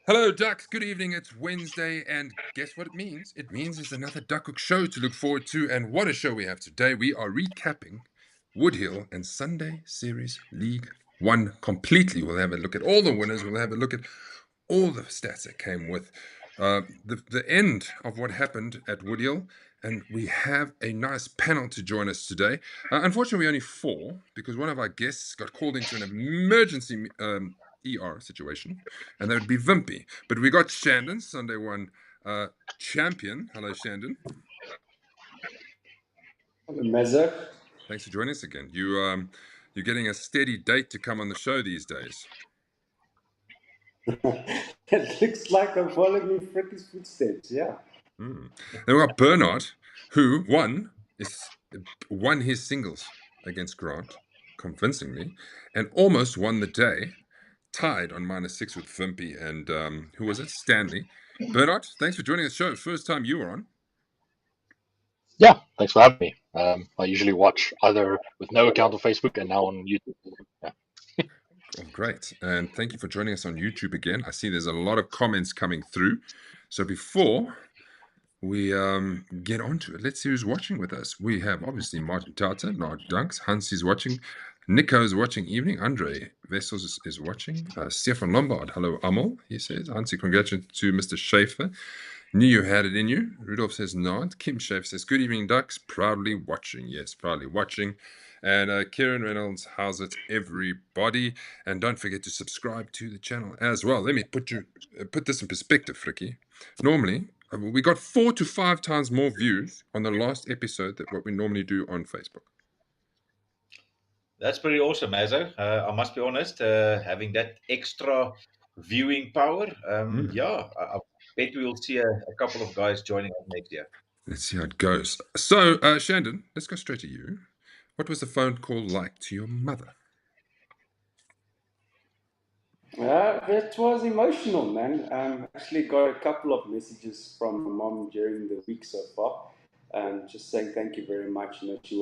Hello, Ducks. Good evening. It's Wednesday, and guess what it means? It means it's another Duchook show to look forward to. And what a show we have today. We are recapping Woodhill and Sunday Series League One completely. We'll have a look at all the winners. We'll have a look at all the stats that came with the end of what happened at Woodhill. And we have a nice panel to join us today. Unfortunately, only four, because one of our guests got called into an emergency ER situation, and that would be Vimpy. But we got Shandon, Sunday One champion. Hello, Shandon. Mezzo. Thanks for joining us again. You're getting a steady date to come on the show these days. It looks like I'm following in Fricky's footsteps, yeah. Then we got Bernard, who won his singles against Grant convincingly, and almost won the day, tied on -6 with Vimpy and who was it? Stanley. Bernard, thanks for joining the show. First time you were on. Yeah, thanks for having me. I usually watch either with no account on Facebook and now on YouTube. Yeah. Oh, great. And thank you for joining us on YouTube again. I see there's a lot of comments coming through. So before we get on to it, let's see who's watching with us. We have obviously Martin Tata, Nard Dunks, Hansi's watching, Nico's watching evening, Andre Vessels is watching, Stefan Lombard, hello Amol, he says. Hansi, congratulations to Mr. Schaefer. Knew you had it in you. Rudolph says not. Kim Schaefer says, good evening, Ducks. Proudly watching. Yes, proudly watching. And Kieran Reynolds, how's it, everybody? And don't forget to subscribe to the channel as well. Let me put this in perspective, Fricky. Normally, we got 4 to 5 times more views on the last episode than what we normally do on Facebook. That's pretty awesome, Mazo. I must be honest, having that extra viewing power, yeah, I bet we will see a couple of guys joining us next year. Let's see how it goes. So, Shandon, let's go straight to you. What was the phone call like to your mother? It was emotional, man. Actually got a couple of messages from my mom during the week so far, just saying thank you very much. You know, she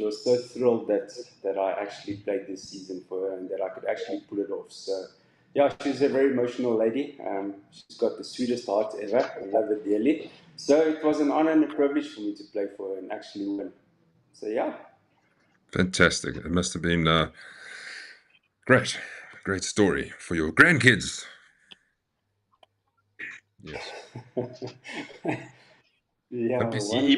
was so thrilled that I actually played this season for her and that I could actually pull it off. So, yeah, she's a very emotional lady. She's got the sweetest heart ever. I love her dearly. So it was an honor and a privilege for me to play for her and actually win. So yeah. Fantastic. It must have been great. Great story for your grandkids. Yes. Yeah,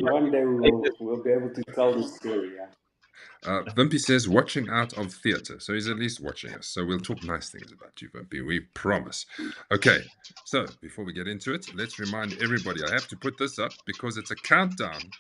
one day we'll be able to tell the story. Yeah. Vimpy says, watching out of theatre. So he's at least watching us. So we'll talk nice things about you, Vimpy. We promise. Okay, so before we get into it, let's remind everybody. I have to put this up because it's a countdown.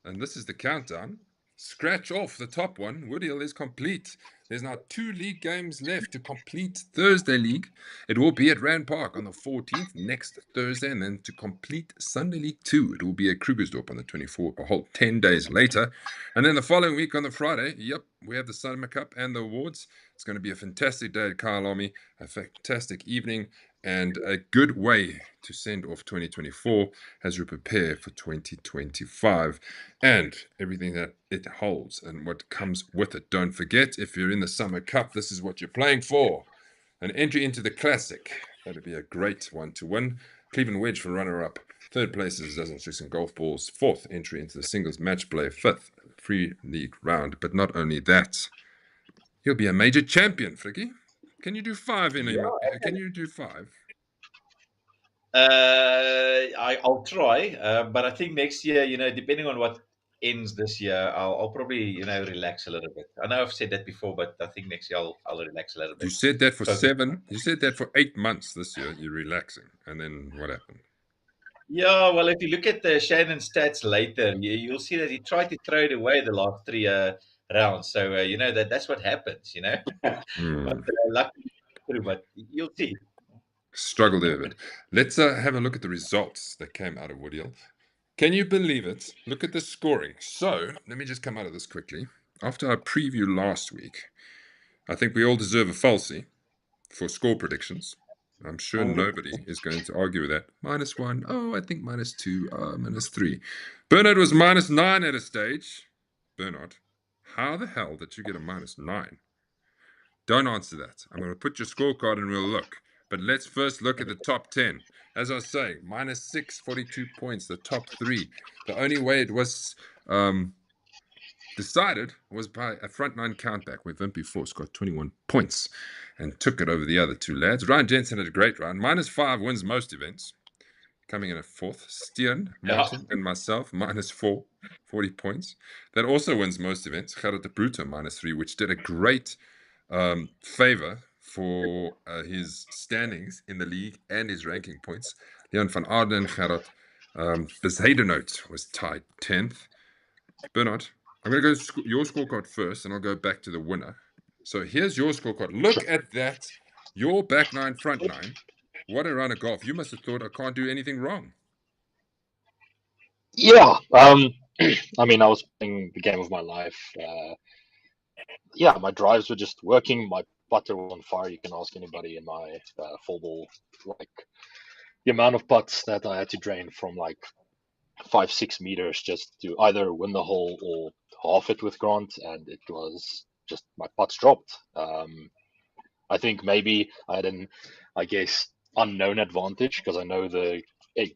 And this is the countdown. Scratch off the top one. Woodhill is complete. There's now 2 league games left to complete Thursday league. It will be at Rand Park on the 14th, next Thursday. And then to complete Sunday League 2, it will be at Krugersdorp on the 24th, a whole 10 days later. And then the following week on the Friday, yep, we have the Summer Cup and the awards. It's going to be a fantastic day at Kyalami, a fantastic evening, and a good way to send off 2024 as we prepare for 2025 and everything that it holds and what comes with it. Don't forget, if you're in the Summer Cup, this is what you're playing for. An entry into the Classic. That'd be a great one to win. Cleveland Wedge for runner-up. 3rd place is Dozen Sticks and Golf Balls. 4th entry into the singles match play. 5th free league round. But not only that, you'll be a major champion, Fricky. Can you do 5 in a? Can you do 5? I'll try, but I think next year, depending on what ends this year, I'll probably, relax a little bit. I know I've said that before, but I think next year I'll relax a little bit. You said that for 7. You said that for 8 months this year. You're relaxing, and then what happened? Yeah, well, if you look at the Shannon stats later, you'll see that he tried to throw it away the last 3 rounds. So that's what happens. But luckily, but you'll see. Struggled there a bit. Let's have a look at the results that came out of Woodhill. Can you believe it? Look at the scoring. So let me just come out of this quickly. After our preview last week, I think we all deserve a falsie for score predictions. I'm sure nobody is going to argue with that. -1. Oh, I think -2. -3. Bernard was -9 at a stage. Bernard, how the hell did you get a -9? Don't answer that. I'm going to put your scorecard and we'll look. But let's first look at the top 10. As I was saying, -6, 42 points, the top 3. The only way it was decided was by a front 9 countback where Wimpy Force got 21 points and took it over the other 2 lads. Ryan Jensen had a great round. -5 wins most events. Coming in at 4th, Stian, Martin, and myself, -4, 40 points. That also wins most events. Gerrit de Bruyne, -3, which did a great favor for his standings in the league and his ranking points. Leon van Arden, Gerrit. Bezuidenhout was tied 10th. Bernard, I'm going to go your scorecard first, and I'll go back to the winner. So here's your scorecard. Look at that. Your back 9, front 9. What a run of golf. You must have thought I can't do anything wrong. Yeah. I mean, I was playing the game of my life. Yeah, my drives were just working. My putter was on fire. You can ask anybody in my full ball. Like, the amount of putts that I had to drain from like 5-6 meters just to either win the hole or half it with Grant, and it was just my putts dropped. I think maybe I had an, unknown advantage because I know the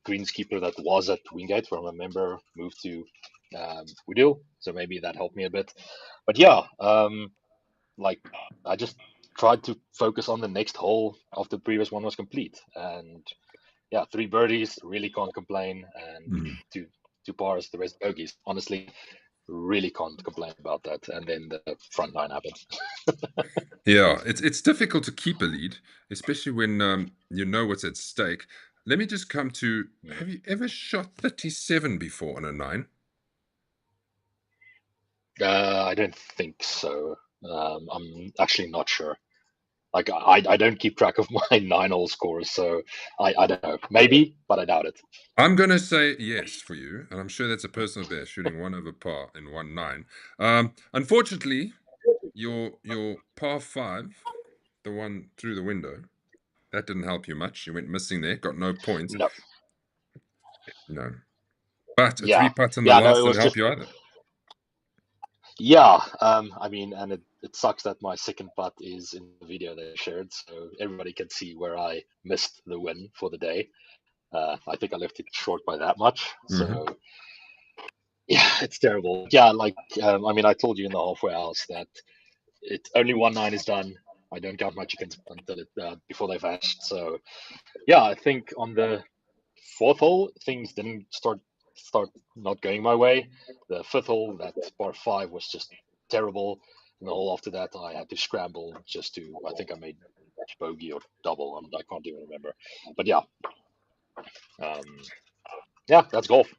greenskeeper that was at Wingate from a member moved to Woodhill, so maybe that helped me a bit. But yeah, like I just tried to focus on the next hole after the previous one was complete, and yeah, 3 birdies, really can't complain, and two pars, the rest bogeys. Honestly, really can't complain about that. And then the front 9 happened. Yeah, it's difficult to keep a lead, especially when you know what's at stake. Let me just come to, have you ever shot 37 before on a 9? I don't think so. I'm actually not sure. Like I don't keep track of my 9-hole scores, so I don't know. Maybe, but I doubt it. I'm going to say yes for you, and I'm sure that's a personal best, shooting 1 over par in 1-9. Unfortunately, your par 5, the one through the window, that didn't help you much. You went missing there, got no points. No. But a 3-putt in the last didn't help you either. Yeah, I mean, and it sucks that my second putt is in the video they shared, so everybody can see where I missed the win for the day. I think I left it short by that much, so yeah, it's terrible. Yeah, like I mean, I told you in the halfway house that it's only 1-9 is done. I don't count my chickens until before they've hatched. So yeah, I think on the 4th hole things didn't start not going my way. The 5th hole, that par 5 was just terrible. And the hole after that, I had to scramble just to. I think I made bogey or double. I can't even remember. But yeah, yeah, that's golf.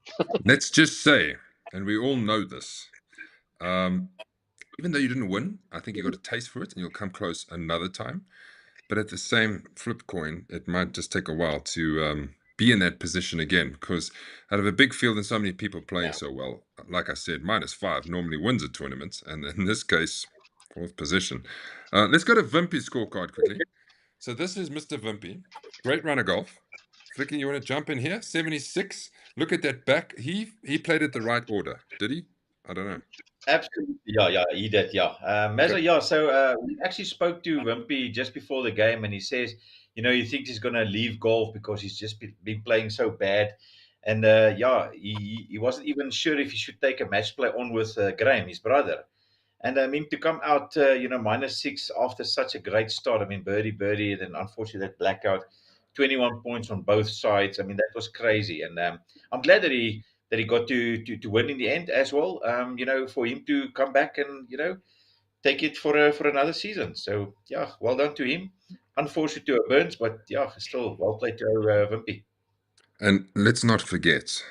Let's just say, and we all know this, even though you didn't win, I think you got a taste for it, and you'll come close another time. But at the same flip coin, it might just take a while to be in that position again, because out of a big field and so many people playing so well, like I said, -5 normally wins a tournament, and in this case, 4th position. Let's go to Wimpy's scorecard quickly. So this is Mr. Wimpy. Great run of golf. Flicky, you want to jump in here? 76. Look at that back. He played it the right order, did he? I don't know. Absolutely, yeah, he did, yeah. So we actually spoke to Wimpy just before the game, and he says, he thinks he's going to leave golf because he's just been playing so bad. And he wasn't even sure if he should take a match play on with Graham, his brother. And I mean, to come out, -6 after such a great start. I mean, birdie, then unfortunately that blackout, 21 points on both sides. I mean, that was crazy. And I'm glad that he got to win in the end as well. For him to come back and take it for another season. So yeah, well done to him. Unfortunate to Burns, but yeah, still well played to Wimpy. And let's not forget,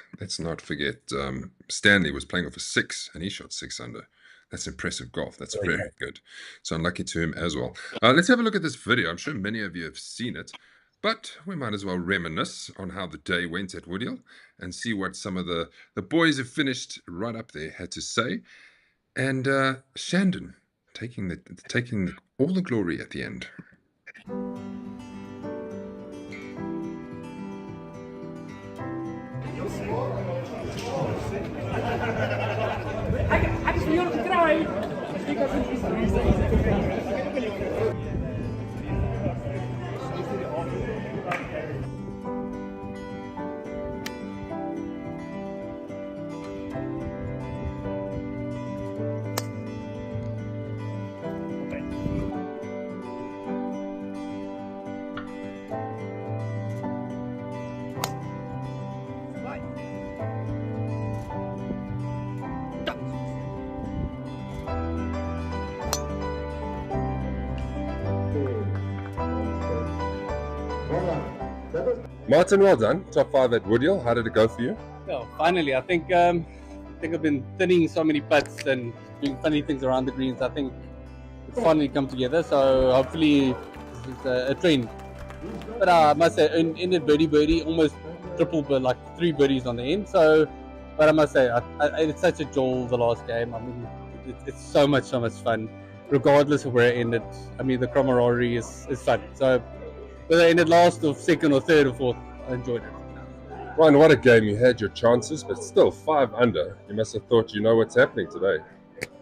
Stanley was playing off a 6, and he shot 6 under. That's impressive golf. That's very good. So unlucky to him as well. Let's have a look at this video. I'm sure many of you have seen it, but we might as well reminisce on how the day went at Woodhill and see what some of the boys who finished right up there had to say. And Shandon taking all the glory at the end. Martin, well done. Top 5 at Woodhill. How did it go for you? Well, finally, I think I've been thinning so many putts and doing funny things around the greens. I think it's finally come together. So hopefully it's a trend. But I must say, ended birdie, almost triple, but like 3 birdies on the end. So, but I must say, it's such a joy the last game. I mean, it's so much fun, regardless of where it ended. I mean, the camaraderie is fun. So whether it ended last or second or third or fourth, I enjoyed it. Ryan, what a game. You had your chances, but still 5 under. You must have thought you know what's happening today.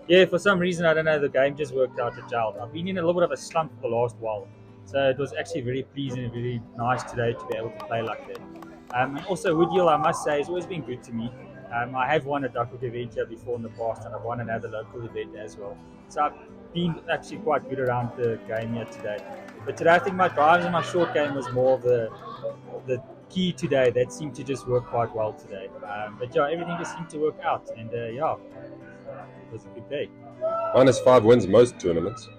Yeah, for some reason, I don't know, the game just worked out a child. I've been in a little bit of a slump for the last while. So it was actually very pleasing and very nice today to be able to play like that. And also Woodhill, I must say, has always been good to me. I have won a Duchook event here before in the past, and I've won another local event as well. So I've been actually quite good around the game here today. But today I think my drives and my short game was more of the key today. That seemed to just work quite well today. But yeah, everything just seemed to work out. And yeah, it was a good day. -5 wins most tournaments.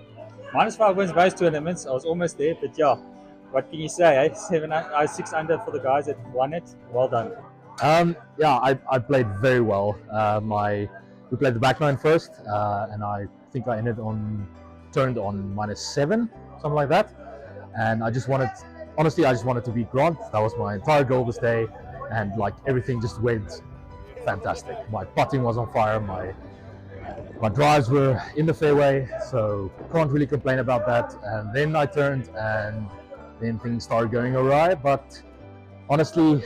-5 wins most tournaments. I was almost there, but yeah, what can you say? Eh? 6 under for the guys that won it. Well done. Yeah, I played very well. We played the back nine first, and I think I turned on -7, something like that. And I just wanted to beat Grant. That was my entire goal this day, and like everything just went fantastic. My putting was on fire. My drives were in the fairway, so can't really complain about that. And then I turned, and then things started going awry. But honestly,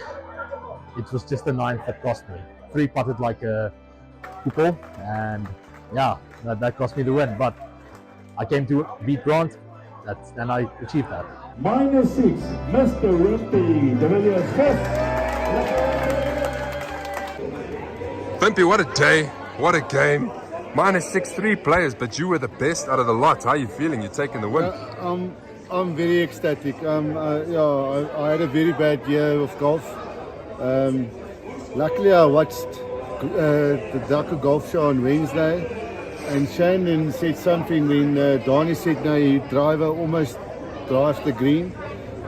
it was just the 9th that cost me. 3 putted like a couple, and yeah, that cost me the win. But I came to beat Grant, and I achieved that. -6, Mr. Wimpy, de Villiers fifth. Wimpy, what a day. What a game. -6, 3 players, but you were the best out of the lot. How are you feeling? You're taking the win. I'm very ecstatic. I had a very bad year of golf. Luckily, I watched the Duchook Golf Show on Wednesday, and Shannon said something when Donnie said, no, you almost drive the green.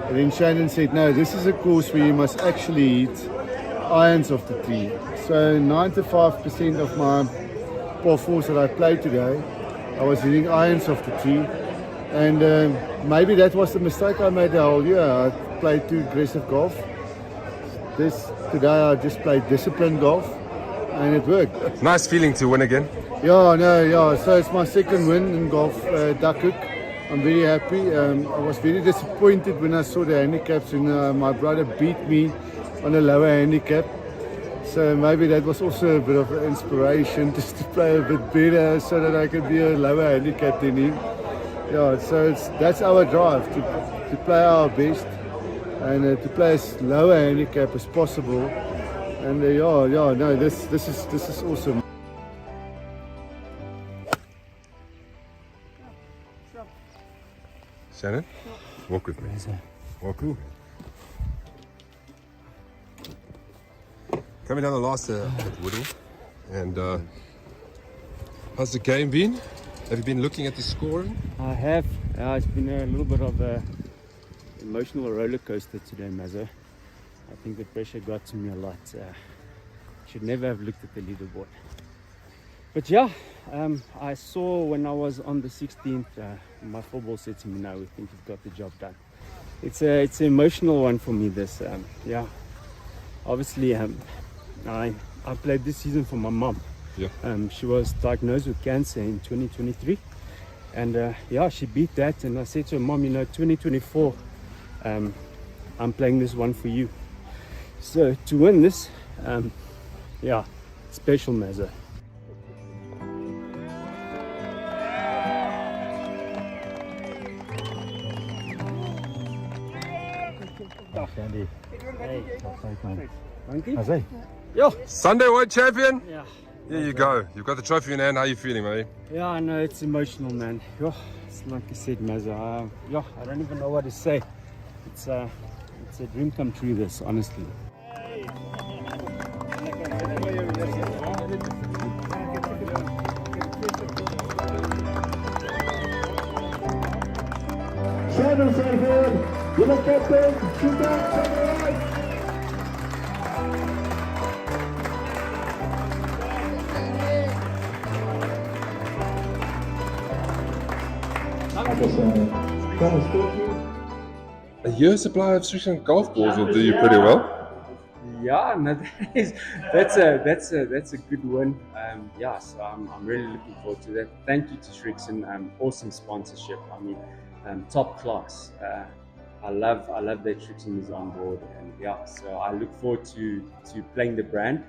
And then Shannon said, no, this is a course where you must actually hit irons off the tee. So 95% of my par 4s that I played today, I was hitting irons off the tee. And maybe that was the mistake I made the whole year. I played too aggressive golf. Today I just played disciplined golf, and it worked. Nice feeling to win again. Yeah. So it's my second win in golf, Duchook. I'm very happy. I was very disappointed when I saw the handicaps, and my brother beat me on a lower handicap. So maybe that was also a bit of an inspiration just to play a bit better so that I can be a lower handicap than him. Yeah, so that's our drive, to play our best and to play as lower handicap as possible. And this is awesome. Shannon, walk with me. Walk with me. Coming down the last at Woodhill, and how's the game been? Have you been looking at the scoring? I have. It's been a little bit of a emotional roller coaster today, Mazzo. I think the pressure got to me a lot. Should never have looked at the leaderboard. But yeah, I saw when I was on the 16th, my football said to me, "No, we think you've got the job done." It's an emotional one for me. This, yeah. Obviously, I played this season for my mom. Yeah. She was diagnosed with cancer in 2023, and yeah, she beat that. And I said to her, "Mom, 2024, I'm playing this one for you." So to win this, yeah, special, Mazza. Sandy. Hey. How's it? Yo. Sunday World Champion? Yeah. Here you go. You've got the trophy in hand. How are you feeling, mate? Yeah, I know it's emotional, man. Yo, it's like I said, Mazza. I don't even know what to say. It's a dream come true, this, honestly. Shannon Safer. Yellow captain, shoot out, number 8. A year's supply of Sri golf balls will do you pretty well. Yeah, no, that's a good one. Yeah, so I'm really looking forward to that. Thank you to Shrixon. Awesome sponsorship. I mean, top class. I love that Shrixon is on board, and yeah, so I look forward to playing the brand.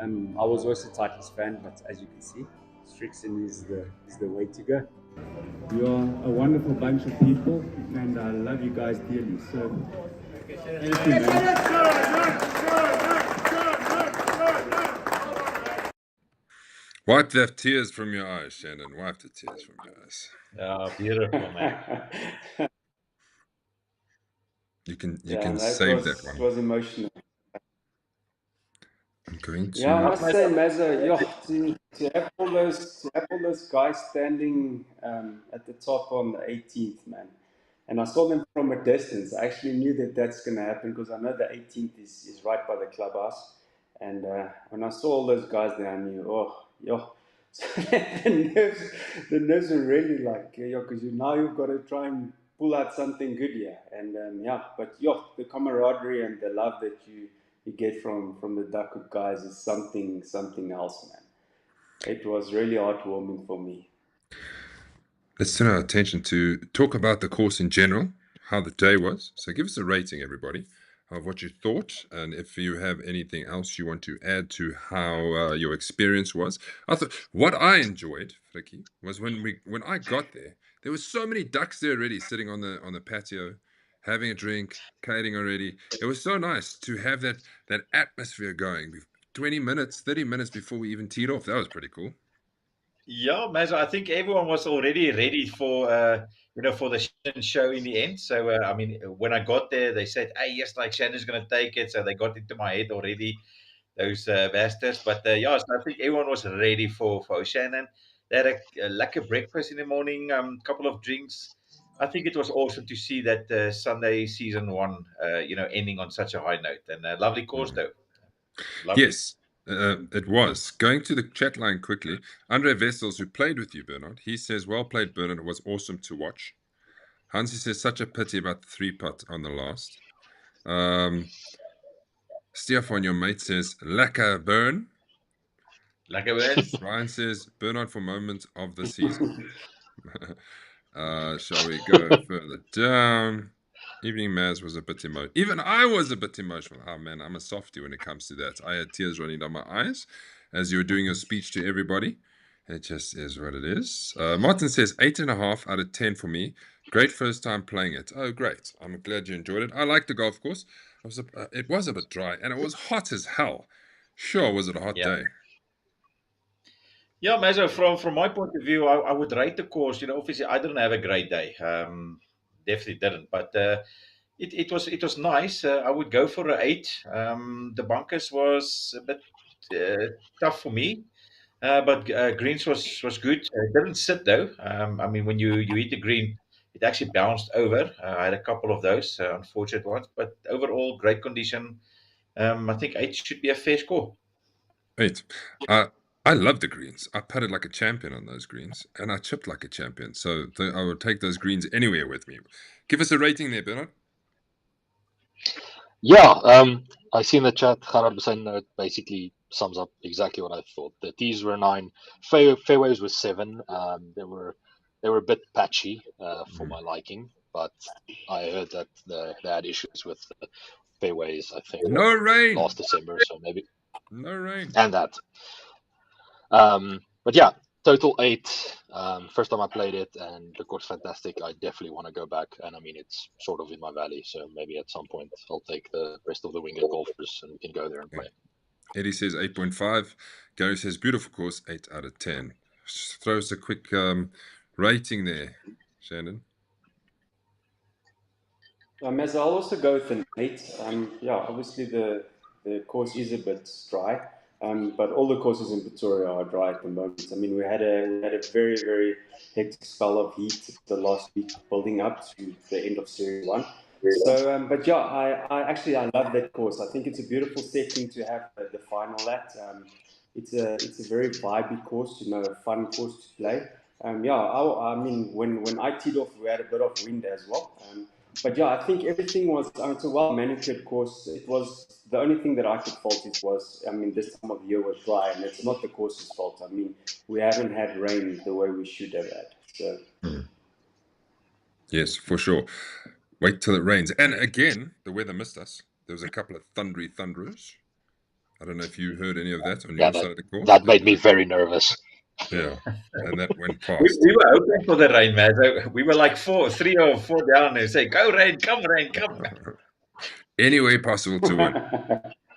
I was also a Titans fan, but as you can see, Shrixon is the way to go. You are a wonderful bunch of people, and I love you guys dearly. So, thank you, man. Wipe the tears from your eyes, Shannon. Wipe the tears from your eyes. Oh, beautiful, man. You can that save was, that one. It was emotional. I'm going to. Yeah, I must say, Mazza, to have all those guys standing at the top on the 18th, man. And I saw them from a distance. I actually knew that that's going to happen because I know the 18th is right by the clubhouse. And when I saw all those guys there, I knew, oh, yo. So the nerves are really like, because now you've got to try and pull out something good here. And but the camaraderie and the love that you get from the Duchook guys is something else, man. It was really heartwarming for me. Let's turn our attention to talk about the course in general, how the day was. So give us a rating, everybody, of what you thought, and if you have anything else you want to add to how your experience was. What I enjoyed, Fricky, was when I got there were so many ducks there already sitting on the patio, having a drink, kiting already. It was so nice to have that atmosphere going. 20 minutes, 30 minutes before we even teed off. That was pretty cool. Yeah, Maz, I think everyone was already ready for for the Shannon show in the end. So I mean, when I got there, they said, "Hey, yes, like Shannon's going to take it." So they got into my head already, those bastards. But yeah, so I think everyone was ready for Shannon. They had a lekker breakfast in the morning, couple of drinks. I think it was awesome to see that Sunday season one, ending on such a high note, and a lovely course though. Lovely. Yes. It was. Going to the chat line quickly, Andre Vessels, who played with you, Bernard, he says, well played, Bernard. It was awesome to watch. Hansi says, such a pity about the 3-putt on the last. Stefan, your mate, says, lekker burn. Lekker burns. Ryan says, Bernard for moment of the season. Shall we go further down? Evening Maz was a bit emotional. Even I was a bit emotional. Oh man, I'm a softie when it comes to that. I had tears running down my eyes as you were doing your speech to everybody. It just is what it is. Martin says 8.5 out of 10 for me. Great first time playing it. Oh, great. I'm glad you enjoyed it. I liked the golf course. It was a bit dry and it was hot as hell. Sure, was it a hot day? Yeah, Mazo, from my point of view, I would rate the course. Obviously, I didn't have a great day. Definitely didn't. But it was nice. I would go for an 8. The bunkers was a bit tough for me, but greens was good. It didn't sit though. I mean, when you hit the green, it actually bounced over. I had a couple of those unfortunate ones, but overall, great condition. I think 8 should be a fair score. 8. I love the greens. I putted like a champion on those greens, and I chipped like a champion. So I would take those greens anywhere with me. Give us a rating there, Bernard. Yeah, I see in the chat, Gerard was saying it basically sums up exactly what I thought. The tees were 9, fairways were 7. They were a bit patchy for my liking, but I heard that they had issues with the fairways. I think no rain last December, so maybe no rain and that. But yeah, total 8. First time I played it, and the course fantastic. I definitely want to go back, and I mean it's sort of in my valley, so maybe at some point I'll take the rest of the winged golfers and we can go there and play. Eddie says 8.5. Gary says beautiful course, 8 out of 10. Just throw us a quick rating there, Shannon. As I'll also go with an 8. Obviously the course is a bit dry, but all the courses in Pretoria are dry at the moment. I mean, we had a very, very hectic spell of heat the last week building up to the end of Series 1. So, but yeah, I love that course. I think it's a beautiful setting to have the final at. It's a very vibey course, a fun course to play. Yeah, I mean, when I teed off, we had a bit of wind as well. But yeah, I think everything was, it's a well manicured course. It was, the only thing that I could fault it was, I mean, this time of the year was dry, and it's not the course's fault. I mean, we haven't had rain the way we should have had. So. Yes, for sure. Wait till it rains. And again, the weather missed us. There was a couple of thunderers. I don't know if you heard any of that on your side of the course. That made me very nervous. Yeah, and that went past. We were hoping for the rain, man. We were like 3 or 4 down and say, "Go rain, come rain, come." Any way possible to win.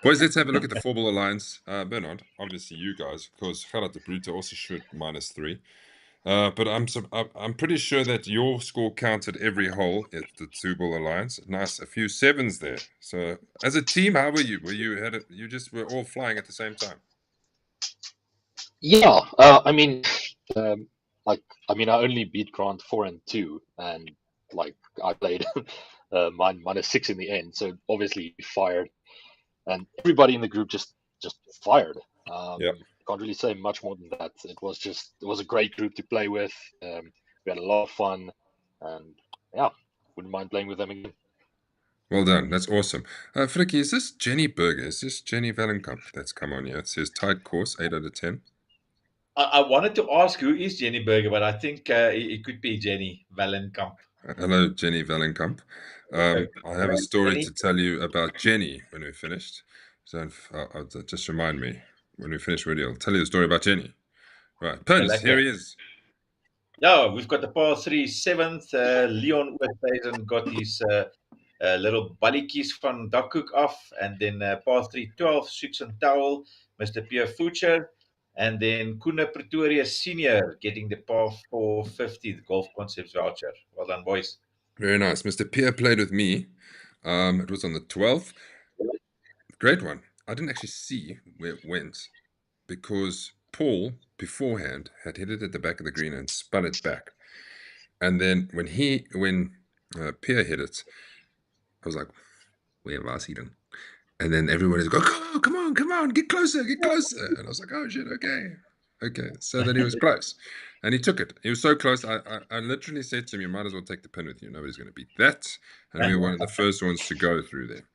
Boys, let's have a look at the 4-ball alliance. Bernard, obviously you guys, because Gerard de Bruyne also shoot -3. But I'm pretty sure that your score counted every hole at the 2-ball alliance. Nice, a few 7s there. So, as a team, how were you? You just were all flying at the same time? Yeah, I mean, I only beat Grant 4 and 2, and like I played mine -6 in the end. So obviously he fired, and everybody in the group just fired. Yeah. Can't really say much more than that. It was a great group to play with. We had a lot of fun, and yeah, wouldn't mind playing with them again. Well done. That's awesome. Fricky, is this Jenny Berger? Is this Jenny Vellenkamp that's come on here? It says tight course, 8 out of 10. I wanted to ask who is Jenny Berger, but I think it could be Jenny Vellenkamp. Hello, Jenny Vellenkamp. I have a story to tell you about Jenny when we're finished. So just remind me when we finish video. I'll tell you the story about Jenny. Right, Pernus, here he is. Yeah, we've got the par 3 7th. Leon Oosthuizen got his little balletjies van Duchook off, and then par 3 12, Soeks and Towel, Mr. Pierre Fucher, and then Koene Pretorius Senior getting the par 4 50th Golf Concepts voucher. Well done, boys. Very nice. Mr. Pierre played with me. It was on the 12th. Great one. I didn't actually see where it went because Paul beforehand had hit it at the back of the green and spun it back. And then when Pierre hit it, I was like, where was he then? And then everybody's going, oh, come on, get closer. And I was like, oh shit, okay. So then he was close. And he took it. He was so close. I literally said to him, you might as well take the pin with you. Nobody's going to beat that. And we were one of the first ones to go through there.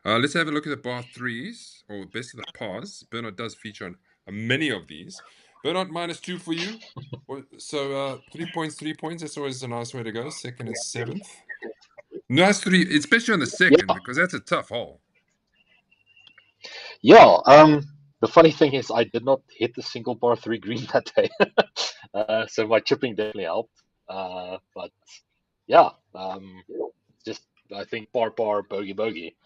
Let's have a look at the par 3s, or best of the pars. Bernard does feature on many of these. Bernard, -2 for you. So 3 points. That's always a nice way to go. 2nd and 7th. Nice 3, especially on the 2nd, because that's a tough hole. Yeah, the funny thing is I did not hit the single par 3 green that day. So my chipping definitely helped. But yeah, just I think par, bogey,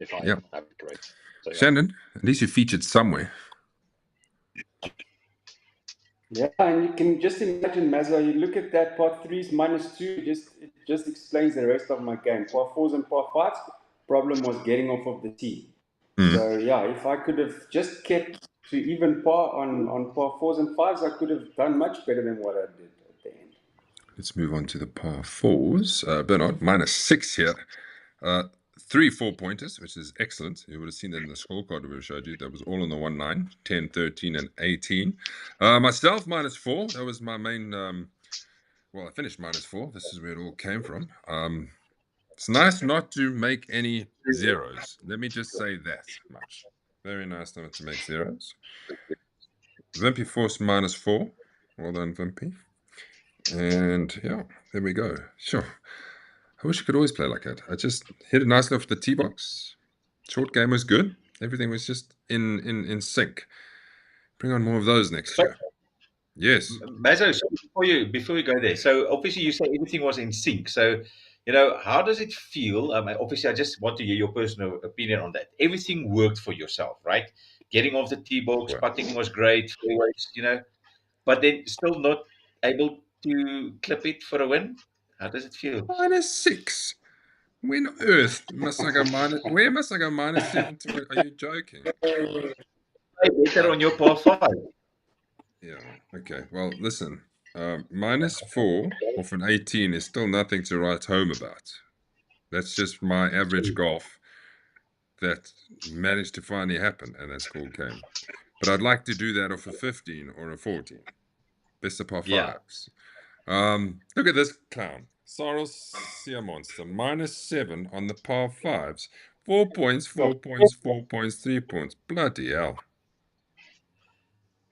if I have it correct. So, yeah. Shannon, at least you featured somewhere. Yeah, and you can just imagine, Mazza, you look at that par 3s -2, it just explains the rest of my game. Par 4s and par 5s, problem was getting off of the tee. So yeah, if I could have just kept to even par on par 4s and 5s, I could have done much better than what I did at the end. Let's move on to the par 4s. Bernard, -6 here. 3 4-pointers, which is excellent. You would have seen that in the scorecard we showed you. That was all on the 1 9, 10, 13, and 18. Myself, -4. That was my main. I finished -4. This is where it all came from. It's nice not to make any zeros. Let me just say that much. Very nice not to make zeros. Wimpy forced -4. Well done, Wimpy. And yeah, there we go. Sure. I wish I could always play like that. I just hit it nicely off the tee box. Short game was good. Everything was just in sync. Bring on more of those next year. Yes. Mazzo, so before you go there, so obviously you say everything was in sync. So, how does it feel? Obviously, I just want to hear your personal opinion on that. Everything worked for yourself, right? Getting off the tee box, putting was great, but then still not able to clip it for a win. How does it feel? -6. When on earth must I go where must I go -7 to win? Are you joking? Better on your par 5. Yeah. Okay. Well, listen. -4 off an 18 is still nothing to write home about. That's just my average golf that managed to finally happen, and that's called game. But I'd like to do that off a 15 or a 14. Best of par Yeah. fives. Look at this clown. Cyril Sea Monster, -7 on the par fives. 4 points, 4 points, 4 points, 3 points. Bloody hell.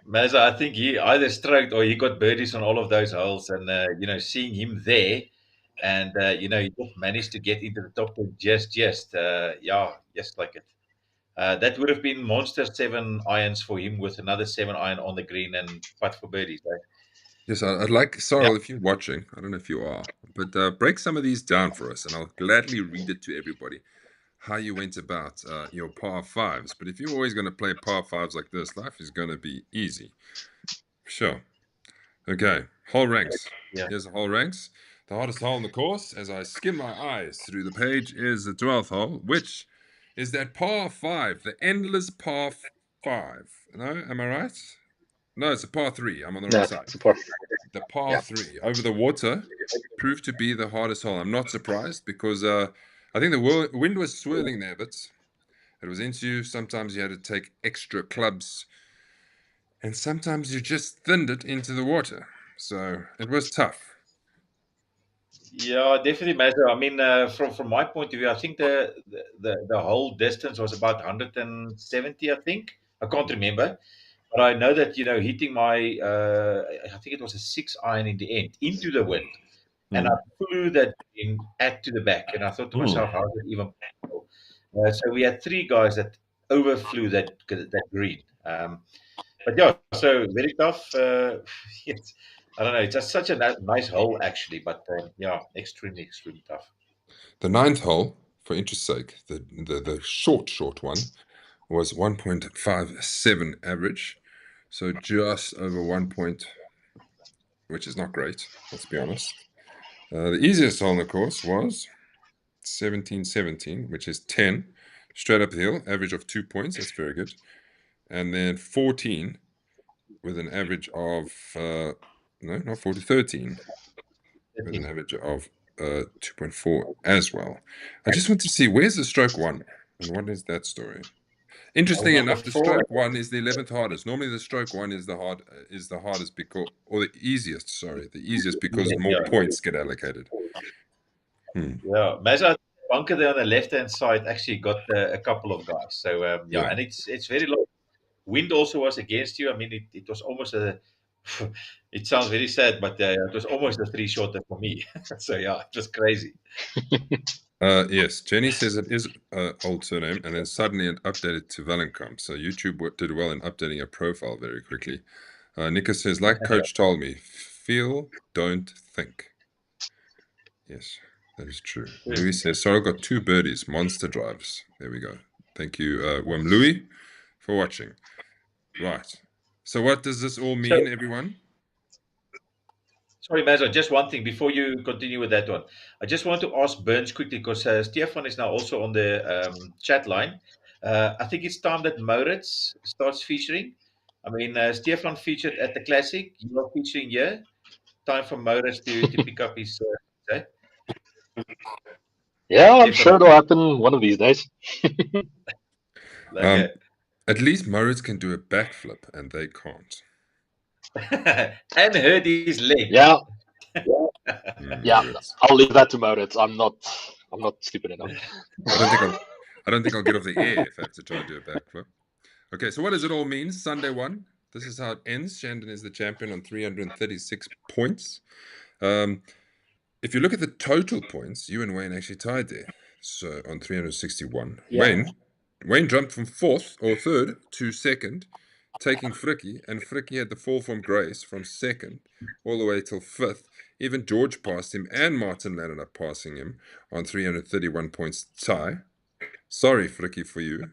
Mazza, I think he either stroked or he got birdies on all of those holes. And, seeing him there and, he just managed to get into the top 10 just like it. That would have been monster 7 irons for him with another 7 iron on the green and putt for birdies. Right? Yes, I'd like, Cyril, if you're watching, I don't know if you are, but break some of these down for us, and I'll gladly read it to everybody, how you went about your par fives. But if you're always going to play par fives like this, life is going to be easy. Sure. Okay, hole ranks. Yeah. Here's the hole ranks. The hardest hole in the course, as I skim my eyes through the page, is the 12th hole, which is that par 5, the endless par 5. No, am I right? No, it's a par 3. I'm on the wrong side. It's a par. The par Yeah. 3 over the water proved to be the hardest hole. I'm not surprised because I think the wind was swirling there, but it was into you. Sometimes you had to take extra clubs, and sometimes you just thinned it into the water. So it was tough. Yeah, definitely, Mazda. I mean, from my point of view, I think the whole distance was about 170. I think I can't remember, but I know that hitting my I think it was a 6 iron in the end into the wind, and I flew that in at to the back, and I thought to myself, how is it even possible? So we had three guys that overflew that green. But yeah, so very tough. Yes. I don't know. It's just such a nice hole, actually, but yeah, extremely, extremely tough. The 9th hole, for interest's sake, the short one, was 1.57 average. So just over 1 point, which is not great, let's be honest. The easiest hole in the course was 17-17, which is 10, straight up the hill, average of 2 points. That's very good. And then 14 with an average of, no, not 40, 13 with an average of 2.4 as well. I just want to see, where's the stroke one? And what is that story? Interesting enough, the stroke one is the 11th hardest. Normally, the stroke one is the hardest because, or the easiest. Sorry, the easiest because more points get allocated. Yeah, Mazda bunker there on the left hand side actually got a couple of guys. So Yeah. and it's very low. Wind also was against you. I mean, it was almost a. It sounds very sad, but it was almost a 3-shorter for me. So yeah, it was crazy. Yes, Jenny says it is old surname, and then suddenly it updated to Valencom. So YouTube did well in updating your profile very quickly. Nika says, like Coach told me, feel, don't think. Yes, that is true. Louis says, sorry, I've got 2 birdies, monster drives. There we go. Thank you, Wim Louis, for watching. Right. So what does this all mean, everyone? Sorry, Mazda, just one thing before you continue with that one. I just want to ask Burns quickly because Stefan is now also on the chat line. I think it's time that Moritz starts featuring. I mean, Stefan featured at the Classic. You are featuring here. Time for Moritz to pick up his. Yeah, I'm sure it'll happen one of these days. At least Moritz can do a backflip, and they can't. And hurt his leg. Yeah. Yeah, I'll leave that to Moritz. I'm not stupid enough. I don't think I'll get off the air if I have to try to do a backflip. Okay, so what does it all mean? Sunday 1. This is how it ends. Shandon is the champion on 336 points. If you look at the total points, you and Wayne actually tied there. So on 361. Yeah. Wayne jumped from 4th or 3rd to 2nd, taking Frikkie, and Frikkie had the fall from grace from 2nd all the way till 5th. Even George passed him, and Martin landed up passing him on 331 points tie. Sorry, Frikkie, for you.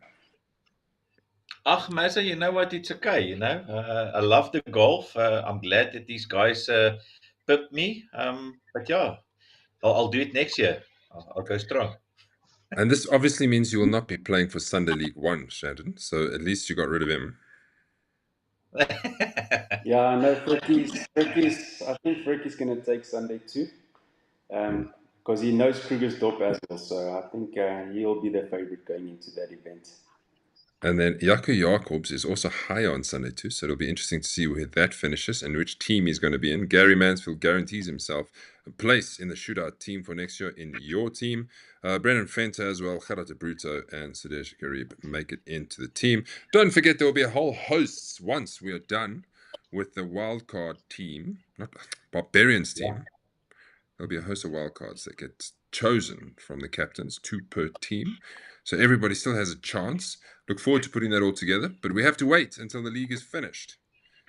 Ach, Mazza, you know what? It's okay, I love the golf. I'm glad that these guys pipped me. But yeah, I'll do it next year. I'll go strong. And this obviously means you will not be playing for Sunday League 1, Shandon. So at least you got rid of him. Yeah, no, Frikkie's. I think Frikkie's going to take Sunday too. because he knows Krugersdorp as well. So I think he'll be the favorite going into that event. And then Jaco Jacobs is also high on Sunday too, so it'll be interesting to see where that finishes and which team he's going to be in. Gary Mansfield guarantees himself a place in the shootout team for next year in your team. Brennan Fenter as well, Gerard de Bruto and Sudesh Garib make it into the team. Don't forget there will be a whole host once we are done with the wildcard team, not Barbarians team. There'll be a host of wildcards that get chosen from the captains, 2 per team. So everybody still has a chance. Look forward to putting that all together, but we have to wait until the league is finished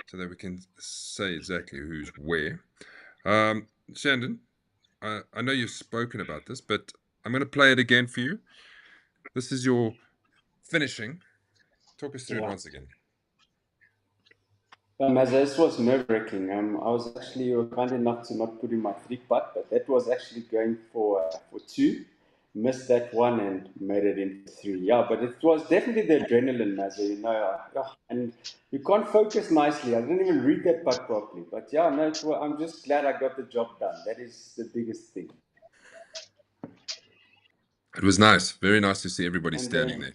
so that we can say exactly who's where. Shandon, I know you've spoken about this, but I'm going to play it again for you. This is your finishing. Talk us through it once again. As this was nerve-wracking. I was actually kind enough to not put in my 3-putt, but that was actually going for 2. Missed that one and made it into 3. Yeah, but it was definitely the adrenaline, Mazza, you know. And you can't focus nicely. I didn't even read that putt properly. But yeah, no, I'm just glad I got the job done. That is the biggest thing. It was nice. Very nice to see everybody standing there.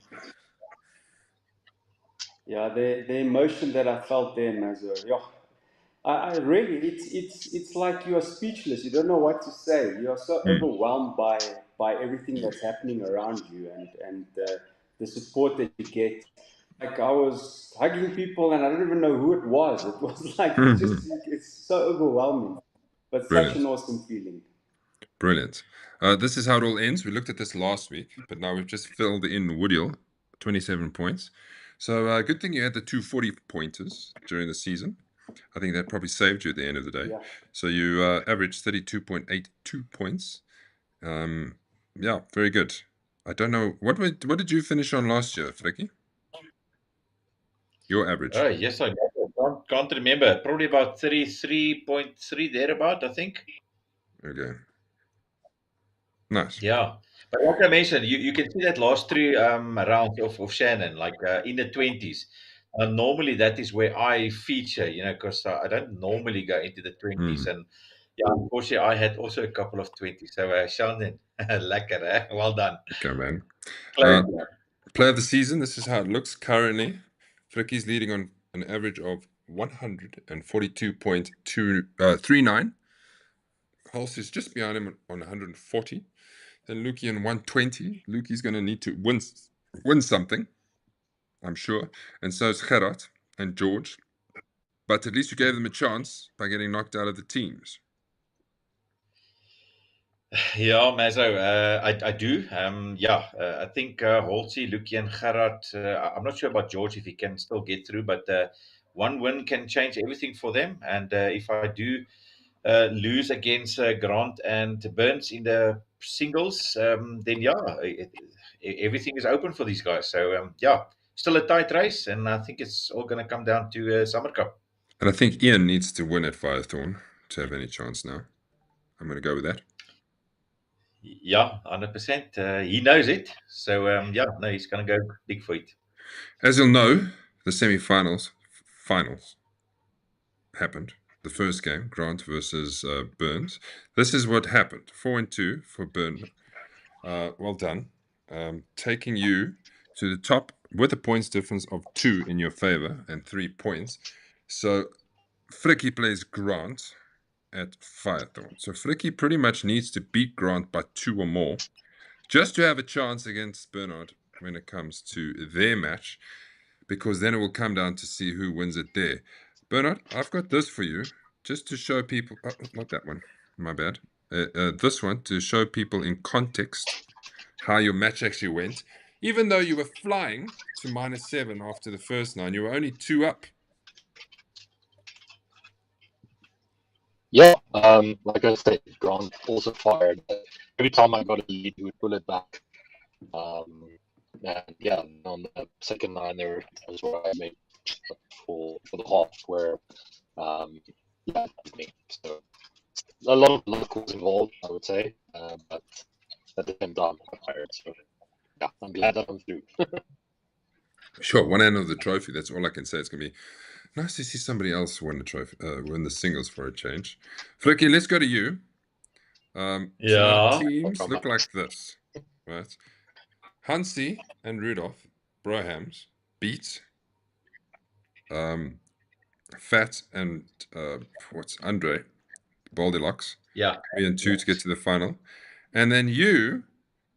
Yeah, the emotion that I felt there, Mazza. Yeah, I really, it's like you are speechless. You don't know what to say. You are so overwhelmed by everything that's happening around you and the support that you get. Like I was hugging people and I don't even know who it was. It was like it's so overwhelming, but such an awesome feeling. Brilliant. This is how it all ends. We looked at this last week, but now we've just filled in Woodhill, 27 points. So good thing you had the 240 pointers during the season. I think that probably saved you at the end of the day. Yeah. So you averaged 32.82 points. Yeah, very good. I don't know what did you finish on last year, Flicky? Your average? Yes, I can't remember. Probably about 33.3 thereabout, I think. Okay. Nice. Yeah. But like I mentioned, you can see that last 3 rounds of Shannon, like in the 20s. Normally, that is where I feature, you know, because I don't normally go into the 20s. And yeah, unfortunately, I had also a couple of 20s. So, Shannon, lekker, eh? Well done. Okay, man. Close. Player of the season, this is how it looks currently. Flicky's leading on an average of 142.39. Hulse is just behind him on 140. Then Lukey on 120. Lukey's going to need to win something, I'm sure. And so is Gerard and George. But at least you gave them a chance by getting knocked out of the teams. Yeah, Mazo, I do. I think Holtzy, Lucky, and Gerard. I'm not sure about George if he can still get through, but one win can change everything for them. And if I do lose against Grant and Burns in the singles, then everything is open for these guys. So still a tight race, and I think it's all going to come down to Summer Cup. And I think Ian needs to win at Firethorn to have any chance now. I'm going to go with that. Yeah, 100%. He knows it. So, he's going to go big for it. As you'll know, the finals happened. The first game, Grant versus Burns. This is what happened. 4-2 for Burn. Well done. Taking you to the top with a points difference of 2 in your favor and 3 points. So Flicky plays Grant at Firethorn. So Flicky pretty much needs to beat Grant by 2 or more just to have a chance against Bernard when it comes to their match, because then it will come down to see who wins it there. Bernard, I've got this for you just to show people, not that one, my bad. This one to show people in context how your match actually went. Even though you were flying to -7 after the first 9, you were only 2 up. Yeah, like I said, Grant also fired. Every time I got a lead, he would pull it back. And yeah, on the second 9 there was where I made for the half, where so a lot of calls involved, I would say, but at the same time I fired. So yeah, I'm glad that I'm through. Sure, one end of the trophy. That's all I can say. It's gonna be nice to see somebody else win the trophy, win the singles for a change. Flicky, let's go to you. So now Yeah. teams look like this, right? Hansi and Rudolph Brohams beat Fat and what's Andre Goldilocks Yeah. 3-2 to get to the final, and then you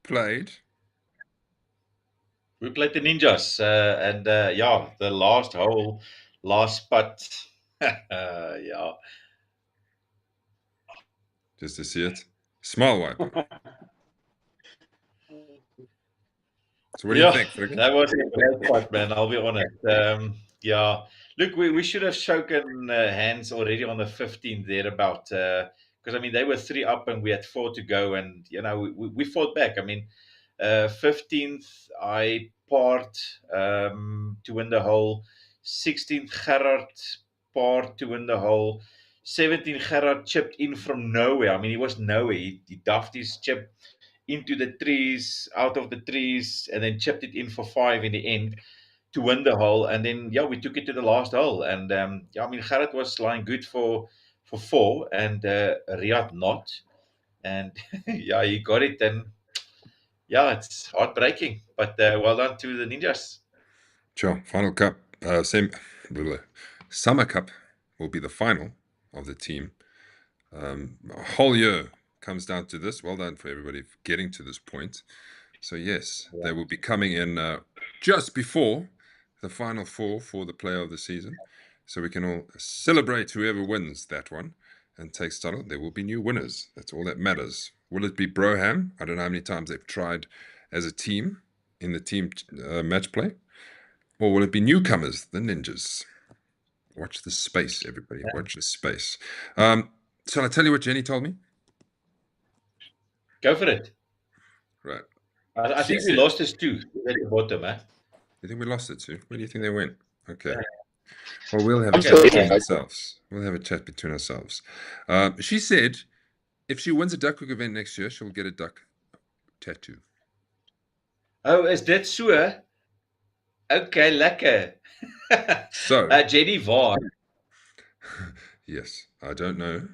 played. We played the Ninjas, and yeah, the last hole, last putt. Yeah. Just to see it. Smile wiper. So what do you Yeah, think, Friggy? that was a great putt, man. I'll be honest. Yeah, look, we should have shaken hands already on the 15th thereabout, because I mean they were 3 up and we had 4 to go, and you know we fought back. I mean, 15th I parred to win the hole, 16th Gerard parred to win the hole, 17th Gerard chipped in from nowhere. I mean he was nowhere. He duffed his chip into the trees, out of the trees, and then chipped it in for 5 in the end to win the hole. And then yeah, we took it to the last hole. And yeah, I mean Gerrit was lying good for 4, and Riyad not. And yeah, he got it. And yeah, it's heartbreaking. But well done to the Ninjas. Sure. Final Cup, Summer Cup will be the final of the team. A whole year comes down to this. Well done for everybody for getting to this point. So yes, they will be coming in just before the final 4 for the player of the season. So we can all celebrate whoever wins that one and takes title. There will be new winners. That's all that matters. Will it be Broham? I don't know how many times they've tried as a team in the team match play. Or will it be newcomers, the Ninjas? Watch the space, everybody. Watch the space. Shall I tell you what Jenny told me? Go for it. Right. I think we lost this too at the bottom, eh? You think we lost it too? Where do you think they went? Okay. Well, we'll have a I'm chat still between here. ourselves. We'll have a chat between ourselves. She said if she wins a Duchook event next year, she'll get a duck tattoo. Oh, is dit so? Okay, lekker. So, Jenny waar? yes, I don't know.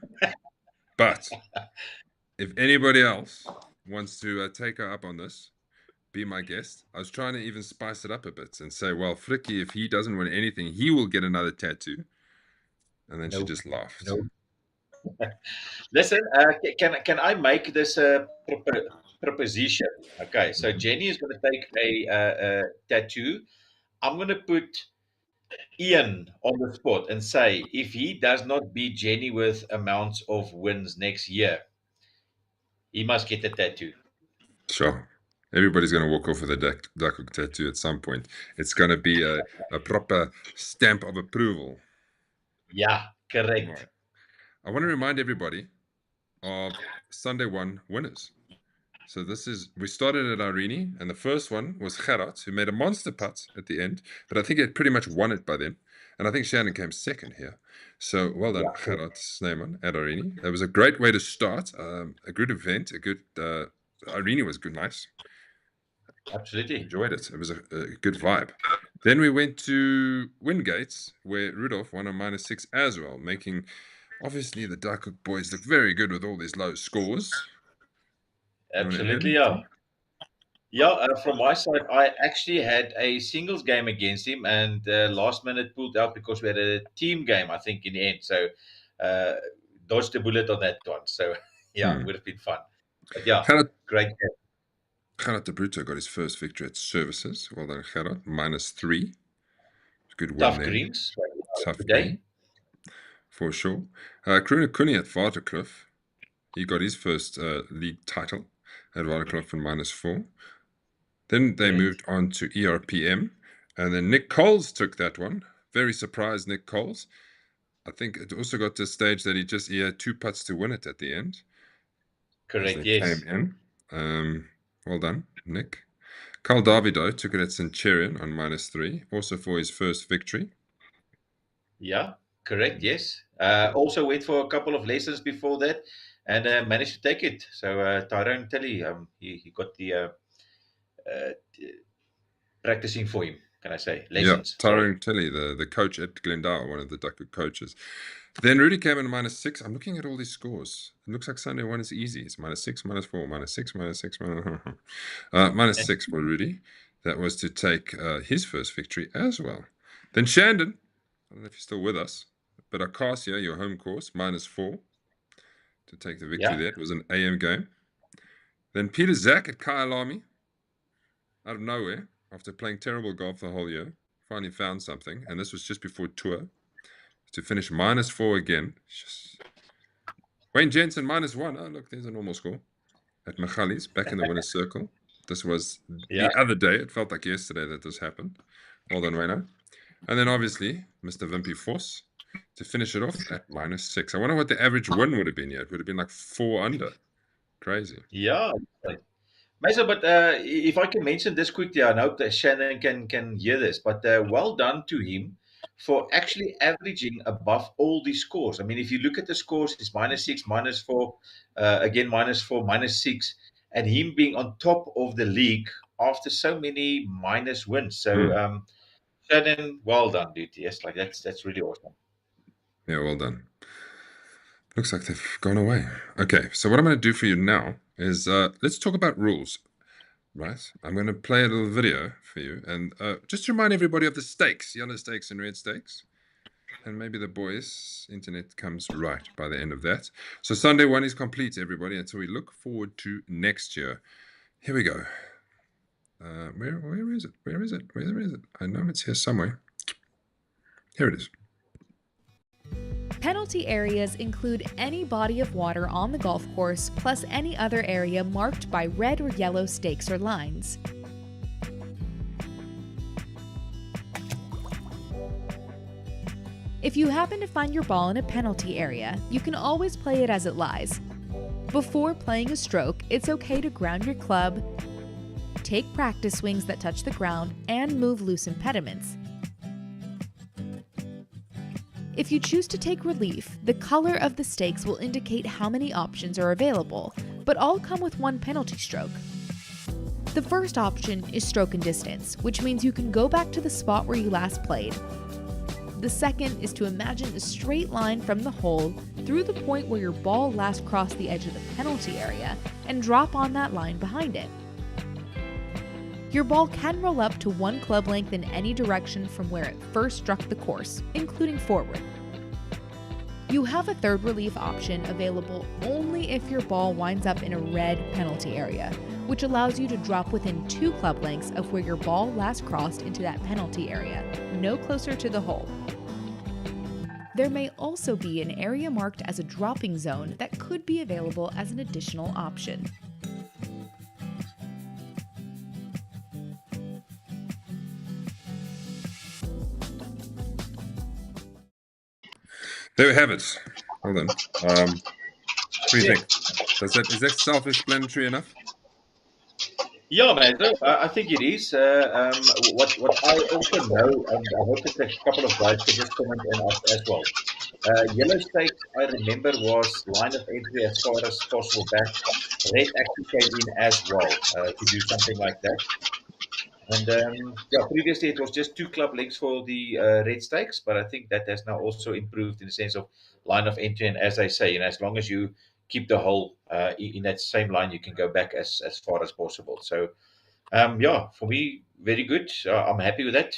But if anybody else wants to take her up on this, be my guest. I was trying to even spice it up a bit and say, well, Fricky, if he doesn't win anything, he will get another tattoo. And then she Nope. just laughed. Nope. Listen, can I make this a proposition? Okay, so Jenny is going to take a tattoo. I'm going to put Ian on the spot and say if he does not beat Jenny with amounts of wins next year, he must get a tattoo. Sure. Everybody's going to walk off with a Duchook tattoo at some point. It's going to be a proper stamp of approval. Yeah, correct. Right. I want to remind everybody of Sunday 1 winners. So we started at Irene, and the first one was Gerard, who made a monster putt at the end, but I think he had pretty much won it by then. And I think Shannon came second here. So well done, Gerard Snyman at Irene. That was a great way to start, a good event, a good, Irene was good, nice. Absolutely. Enjoyed it. It was a good vibe. Then we went to Wingates, where Rudolph won a -6 as well, making obviously the Duchook boys look very good with all these low scores. Absolutely, yeah. Yeah, from my side, I actually had a singles game against him, and last minute pulled out because we had a team game, I think, in the end. So, dodged a bullet on that one. So, yeah, it would have been fun. But yeah, great game. Gerard de Brito got his first victory at services. Well done, Gerard. -3. Good win Tough there. greens. Tough Today. green. For sure. Kroene Cooney at Waterkloof. He got his first league title at Waterkloof from -4. Then they moved on to ERPM. And then Nick Coles took that one. Very surprised, Nick Coles. I think it also got to a stage that he had 2 putts to win it at the end. Correct, yes. Came in. Well done, Nick. Carl Davido took it at Centurion on -3, also for his first victory. Yeah, correct, yes. Also went for a couple of lessons before that and managed to take it. So Tyrone Tilly, he got the practicing for him, can I say? Lessons. Yeah, Tyrone Tilly, the coach at Glendower, one of the Duchook coaches. Then Rudy came in -6. I'm looking at all these scores. It looks like Sunday one is easy. It's -6, -4, -6, -6, -6 for Rudy. That was to take his first victory as well. Then Shandon, I don't know if you're still with us, but Acacia, your home course, -4 to take the victory there. It was an AM game. Then Peter Zach at Kyalami, out of nowhere, after playing terrible golf the whole year, finally found something, and this was just before tour, to finish -4 again. Wayne Jensen -1. Oh, look, there's a normal score at Michali's, back in the winner's circle. This was the other day. It felt like yesterday that this happened. Well done, Wayno. And then obviously, Mr. Wimpy Vos to finish it off at -6. I wonder what the average win would have been here. It would have been like 4 under. Crazy. Yeah. Mesa, but if I can mention this quickly, I hope that Shannon can hear this. But well done to him for actually averaging above all these scores. I mean, if you look at the scores, it's -6, -4, again -4, -6, and him being on top of the league after so many minus wins. So, Shannon, well done, dude. Yes, like that's really awesome. Yeah, well done. Looks like they've gone away. Okay, so what I'm going to do for you now is let's talk about rules. Right, I'm going to play a little video for you, and just to remind everybody of the stakes, yellow stakes and red stakes, and maybe the boys' internet comes right by the end of that. So Sunday one is complete, everybody, and so we look forward to next year. Here we go. Where is it? Where is it? Where is it? I know it's here somewhere. Here it is. Penalty areas include any body of water on the golf course, plus any other area marked by red or yellow stakes or lines. If you happen to find your ball in a penalty area, you can always play it as it lies. Before playing a stroke, it's okay to ground your club, take practice swings that touch the ground, and move loose impediments. If you choose to take relief, the color of the stakes will indicate how many options are available, but all come with one penalty stroke. The first option is stroke and distance, which means you can go back to the spot where you last played. The second is to imagine a straight line from the hole through the point where your ball last crossed the edge of the penalty area and drop on that line behind it. Your ball can roll up to one club length in any direction from where it first struck the course, including forward. You have a third relief option available only if your ball winds up in a red penalty area, which allows you to drop within 2 club lengths of where your ball last crossed into that penalty area, no closer to the hole. There may also be an area marked as a dropping zone that could be available as an additional option. There we have it. Hold on. What do you think? Is that self-explanatory enough? Yeah, man. So, I think it is. What I also know, and I hope that a couple of guys could just comment on us as well. Yellow stakes, I remember, was line of entry as far as possible back. Red actually came in as well to do something like that. And previously it was just 2 club lengths for the red stakes, but I think that has now also improved in the sense of line of entry. And as I say, as long as you keep the hole in that same line, you can go back as far as possible. So, for me, very good. I'm happy with that.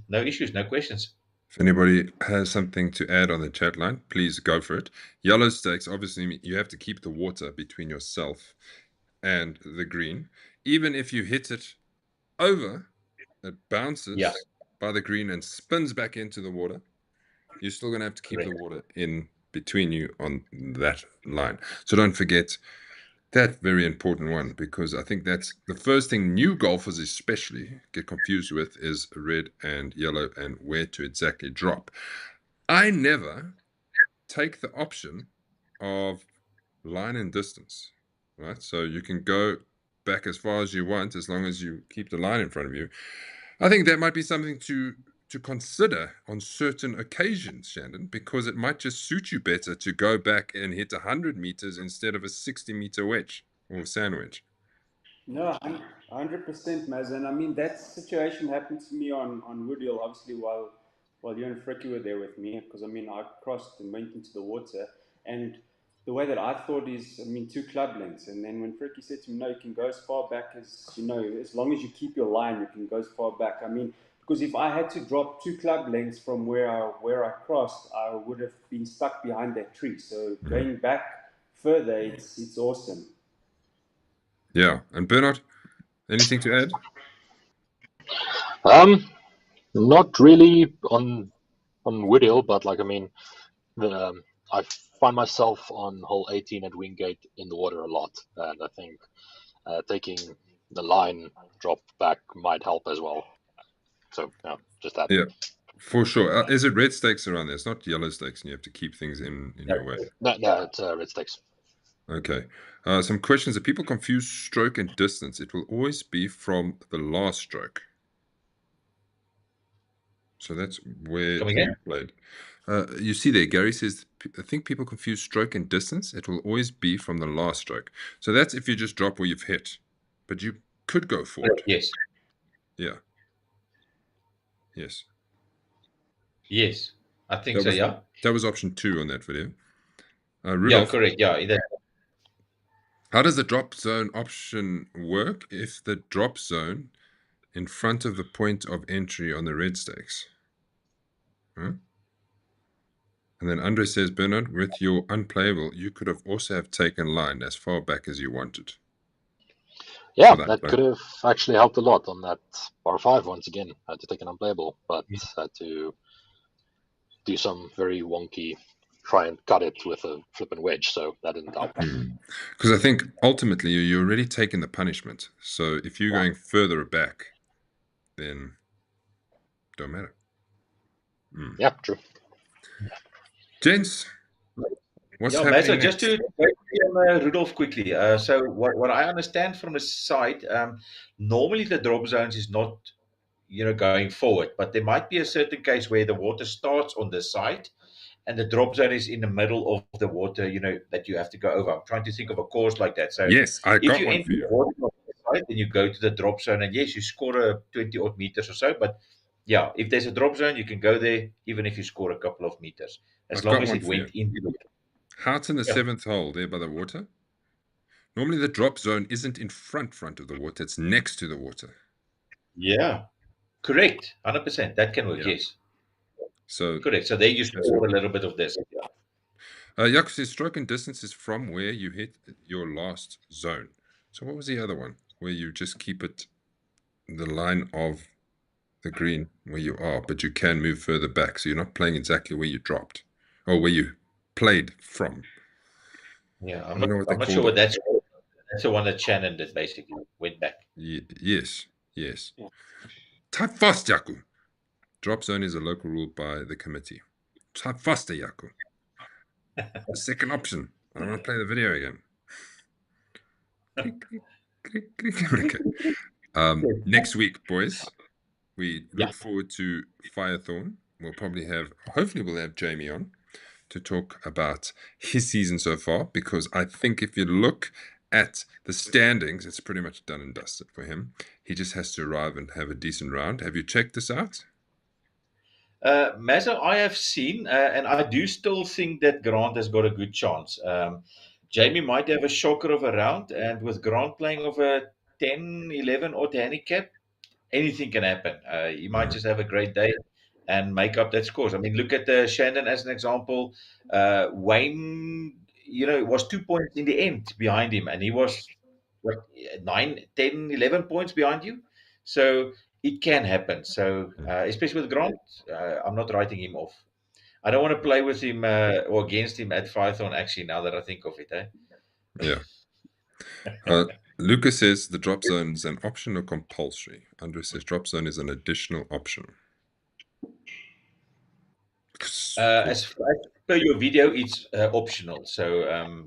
No issues, no questions. If anybody has something to add on the chat line, please go for it. Yellow stakes, obviously, you have to keep the water between yourself and the green. Even if you hit it over, it bounces by the green and spins back into the water. You're still going to have to keep the water in between you on that line. So don't forget that very important one, because I think that's the first thing new golfers especially get confused with is red and yellow and where to exactly drop. I never take the option of line and distance, right? So you can go back as far as you want as long as you keep the line in front of you. I think that might be something to consider on certain occasions, Shannon, because it might just suit you better to go back and hit 100 meters instead of a 60-meter wedge or sandwich. No, 100%, Maz. And I mean, that situation happened to me on Woodhill, obviously, while Well, you and Fricky were there with me because I mean I crossed and went into the water, and the way that I thought is, I mean, 2 club lengths, and then when Fricky said to me, no, you can go as far back as you know, as long as you keep your line, you can go as far back. I mean, because if I had to drop 2 club lengths from where I crossed, I would have been stuck behind that tree. So going back further, it's awesome. Yeah. And Bernard, anything to add? Not really on Woodhill, but like I mean, I find myself on hole 18 at Wingate in the water a lot, and I think taking the line drop back might help as well. So yeah, just that. Yeah, for sure. Is it red stakes around there? It's not yellow stakes, and you have to keep things in your way. No, it's red stakes. Okay. Some questions that people confuse stroke and distance. It will always be from the last stroke. So that's where you played. You see there, Gary says, I think people confuse stroke and distance. It will always be from the last stroke. So that's if you just drop where you've hit. But you could go forward. Yes. Yeah. Yes. Yes. I think so, yeah. That was option 2 on that video. Rudolph, yeah, correct. Yeah. How does the drop zone option work if the drop zone in front of the point of entry on the red stakes? Huh? And then Andre says, Bernard, with your unplayable, you could have also have taken line as far back as you wanted. Yeah, that could have actually helped a lot on that par 5 once again. I had to take an unplayable, but had to do some very wonky try and cut it with a flipping wedge, so that didn't help. Because I think ultimately you're already taking the punishment. So if you're going further back, then don't matter. Yeah, true. Gents, what's happening so next? just to Rudolph quickly. So what I understand from the side, normally the drop zones is not going forward, but there might be a certain case where the water starts on the side and the drop zone is in the middle of the water, that you have to go over. I'm trying to think of a course like that. So yes, I got if you one enter for you. the water on the side, then you go to the drop zone, and yes, you score a 20 odd meters or so. But yeah, if there's a drop zone, you can go there even if you score a couple of meters, as long as it went into the. Hearts in the 7th hole there by the water. Normally the drop zone isn't in front of the water; it's next to the water. Yeah, correct, 100%. That can work. Yes. So correct. So there you score a little bit of this. Jaco says stroke and distance is from where you hit your last zone. So what was the other one? Where you just keep it the line of the green where you are, but you can move further back. So you're not playing exactly where you dropped or where you played from. Yeah, I'm not sure what that's called. That's the one that Shannon did, basically went back. Yes. Type fast, Jaco. Drop zone is a local rule by the committee. Type faster, Jaco. The second option. I don't want to play the video again. Okay. Next week, boys, we look forward to Firethorn. Hopefully we'll have Jamie on to talk about his season so far, because I think if you look at the standings, it's pretty much done and dusted for him. He just has to arrive and have a decent round. Have you checked this out? Mazza, I have seen, and I do still think that Grant has got a good chance. Jamie might have a shocker of a round, and with Grant playing of a 10, 11 odd handicap, anything can happen. He might just have a great day and make up that scores. I mean, look at Shandon as an example. Wayne, was 2 points in the end behind him, and he was, 9, 10, 11 points behind you. So it can happen. So, especially with Grant, I'm not writing him off. I don't want to play with him or against him at Python, actually, now that I think of it. Yeah. Lucas says the drop zone is an option or compulsory. Andrew says drop zone is an additional option. As per your video, it's optional. So,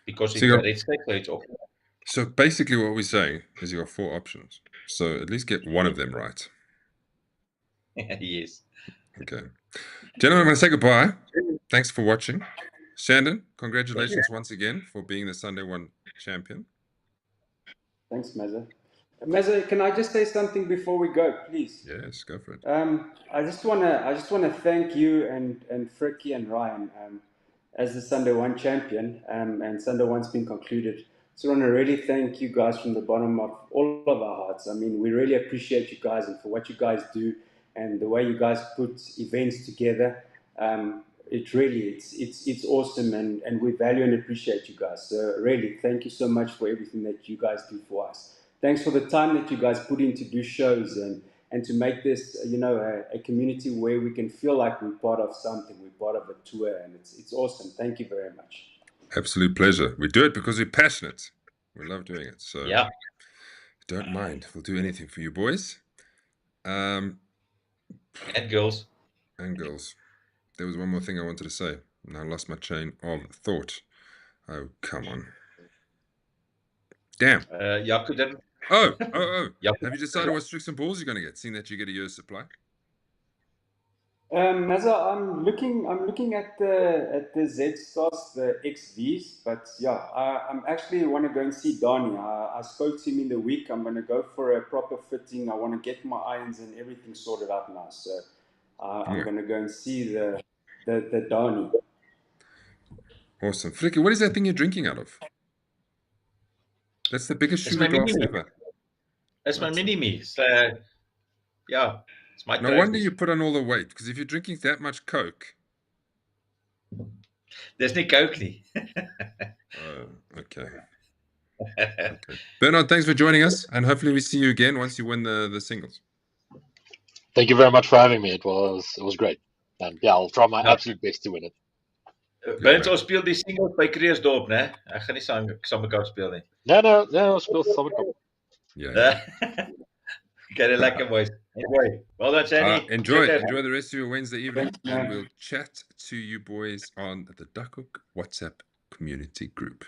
because it's a red stake, so it's optional. So basically what we're saying is you got 4 options. So at least get one of them right. Yes. Okay. Gentlemen, I'm going to say goodbye. Thanks for watching. Shandon, congratulations once again for being the Sunday One champion. Thanks, Mazza. Maza, can I just say something before we go, please? Yes, go for it. I just wanna thank you and Fricky and Ryan as the Sunday One champion, and Sunday One's been concluded. So I want to really thank you guys from the bottom of all of our hearts. I mean, we really appreciate you guys and for what you guys do and the way you guys put events together. It really it's awesome, and we value and appreciate you guys. So really, thank you so much for everything that you guys do for us. Thanks for the time that you guys put in to do shows and to make this, a community where we can feel like we're part of something, we're part of a tour, and it's awesome. Thank you very much. Absolute pleasure. We do it because we're passionate. We love doing it. So Yeah. don't mind. We'll do anything for you boys. And girls. And girls. There was one more thing I wanted to say, and I lost my chain of thought. Oh, come on. Damn. Jaco didn't. Oh. Jaco. Have you decided what Strix and balls you're going to get, seeing that you get a year's supply? Maza, I'm looking at the Z Stars, the XVs, but yeah, I'm actually want to go and see Donnie. I spoke to him in the week. I'm going to go for a proper fitting. I want to get my irons and everything sorted out now. So I'm going to go and see the Donnie. Awesome. Fricky, what is that thing you're drinking out of? That's the biggest sugar glass ever. That's my mini-me. So, yeah. It's my no wonder you put on all the weight, because if you're drinking that much Coke... There's no Coke. Okay. Bernard, thanks for joining us, and hopefully we see you again once you win the singles. Thank you very much for having me. It was great. And yeah, I'll try my absolute best to win it. Bent ons speel die singles by Kreersdorp, né? Ek gaan nie saam mekaar speel nie. Nee, ons speel saam mekaar. Yeah. Get it lekker boys. Enjoy. Well done, Shani. Enjoy the rest of your Wednesday evening, and we'll chat to you boys on the Duchook WhatsApp community group.